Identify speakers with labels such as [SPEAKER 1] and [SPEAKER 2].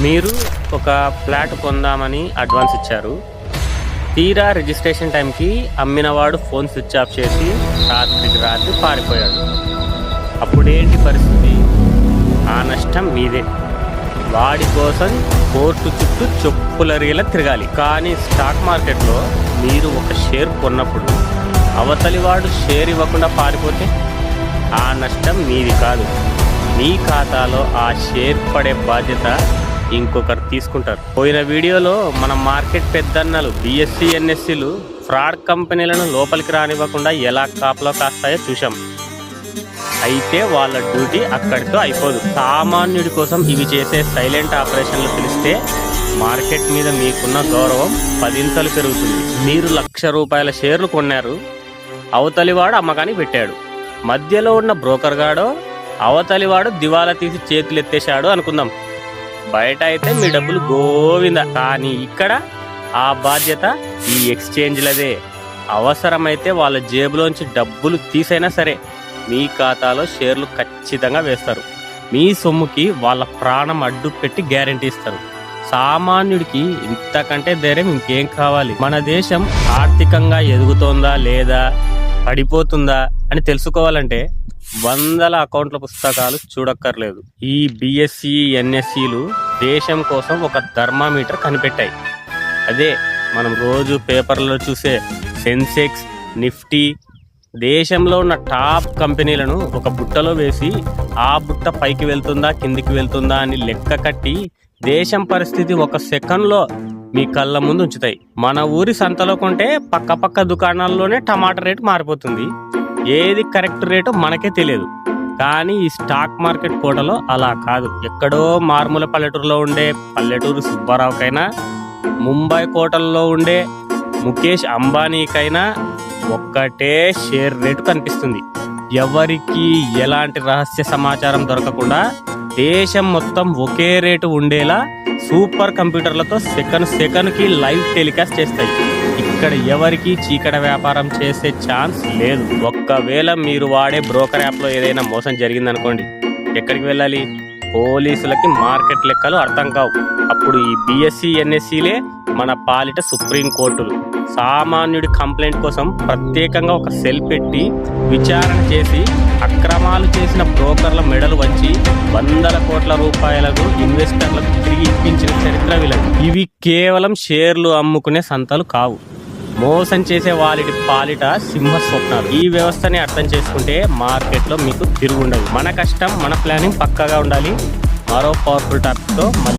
[SPEAKER 1] మీరు ఒక ఫ్లాట్ కొందామని అడ్వాన్స్ ఇచ్చారు. తీరా రిజిస్ట్రేషన్ టైంకి అమ్మినవాడు ఫోన్ స్విచ్ ఆఫ్ చేసి రాత్రికి రాత్రి పారిపోయాడు. అప్పుడేంటి పరిస్థితి? ఆ నష్టం మీదే. వాడి కోసం కోర్టు చుట్టూ చెప్పుల రీల తిరగాలి. కానీ స్టాక్ మార్కెట్లో మీరు ఒక షేర్ కొన్నప్పుడు అవతలి వాడు షేర్ ఇవ్వకుండా పారిపోతే ఆ నష్టం మీది కాదు. మీ ఖాతాలో ఆ షేర్ పడే బాధ్యత ఇంకొకరు తీసుకుంటారు. పోయిన వీడియోలో మన మార్కెట్ పెద్దన్నలు బిఎస్సి ఎన్ఎస్సిలు ఫ్రాడ్ కంపెనీలను లోపలికి రానివ్వకుండా ఎలా కాపలో కాస్తాయో చూసాం. అయితే వాళ్ళ డ్యూటీ అక్కడితో అయిపోదు. సామాన్యుడి కోసం ఇవి చేసే సైలెంట్ ఆపరేషన్లు తెలిస్తే మార్కెట్ మీద మీకున్న గౌరవం 10 పెరుగుతుంది. మీరు ₹1,00,000 షేర్లు కొన్నారు, అవతలివాడు అమ్మకానికి పెట్టాడు. మధ్యలో ఉన్న బ్రోకర్ గాడో అవతలివాడు దివాలా తీసి చేతులు ఎత్తేశాడు అనుకుందాం. బయట అయితే మీ డబ్బులు గోవింద. కానీ ఇక్కడ ఆ బాధ్యత ఈ ఎక్స్చేంజ్లదే. అవసరమైతే వాళ్ళ జేబులోంచి డబ్బులు తీసైనా సరే మీ ఖాతాలో షేర్లు ఖచ్చితంగా వేస్తారు. మీ సొమ్ముకి వాళ్ళ ప్రాణం అడ్డు పెట్టి గ్యారెంటీ ఇస్తారు. సామాన్యుడికి ఇంతకంటే ధైర్యం ఇంకేం కావాలి? మన దేశం ఆర్థికంగా ఎదుగుతోందా లేదా, పడిపోతుందా అని తెలుసుకోవాలంటే వందల అకౌంట్ల పుస్తకాలు చూడక్కర్లేదు. ఈ బిఎస్సి ఎన్ఎస్సిలు దేశం కోసం ఒక థర్మామీటర్ కనిపెట్టాయి. అదే మనం రోజు పేపర్లలో చూసే సెన్సెక్స్, నిఫ్టీ. దేశంలో ఉన్న టాప్ కంపెనీలను ఒక బుట్టలో వేసి ఆ బుట్ట పైకి వెళ్తుందా కిందికి వెళ్తుందా అని లెక్క కట్టి దేశం పరిస్థితి ఒక సెకండ్లో మీ కళ్ళ ముందు ఉంచుతాయి. మన ఊరి సంతలో కొంటే పక్క దుకాణాల్లోనే టమాటా రేటు మారిపోతుంది. ఏది కరెక్ట్ రేటో మనకే తెలియదు. కానీ ఈ స్టాక్ మార్కెట్ కోటలో అలా కాదు. ఎక్కడో మారుమూల పల్లెటూరులో ఉండే పల్లెటూరు సుబ్బారావుకైనా, ముంబై కోటల్లో ఉండే ముఖేష్ అంబానీకైనా ఒక్కటే షేర్ రేటు కనిపిస్తుంది. ఎవరికి ఎలాంటి రహస్య సమాచారం దొరకకుండా దేశం మొత్తం ఒకే రేటు ఉండేలా సూపర్ కంప్యూటర్లతో సెకనుకి లైవ్ టెలికాస్ట్ చేస్తాయి. ఇక్కడ ఎవరికి చీకట వ్యాపారం చేసే ఛాన్స్ లేదు. ఒక్కవేళ మీరు వాడే బ్రోకర్ యాప్లో ఏదైనా మోసం జరిగిందనుకోండి, ఎక్కడికి వెళ్ళాలి? పోలీసులకి మార్కెట్ లెక్కలు అర్థం కావు. అప్పుడు ఈ బిఎస్సి ఎన్ఎస్సిలే మన పాలిట సుప్రీం కోర్టులు. సామాన్యుడి కంప్లైంట్ కోసం ప్రత్యేకంగా ఒక సెల్ పెట్టి విచారణ చేసి అక్రమాలు చేసిన బ్రోకర్ల మెడలు వంచి వందల కోట్ల రూపాయలకు ఇన్వెస్టర్లకు తిరిగి ఇప్పించిన చరిత్ర వీళ్ళది. ఇవి కేవలం షేర్లు అమ్ముకునే సంతలు కావు. మోసం చేసే వాళ్ళ పాలిట సింహ స్వప్నాలు. ఈ వ్యవస్థని అర్థం చేసుకుంటే మార్కెట్లో మీకు తిరుగుండదు. మన కష్టం, మన ప్లానింగ్ పక్కాగా ఉండాలి. మరో పవర్ఫుల్ టాపిక్తో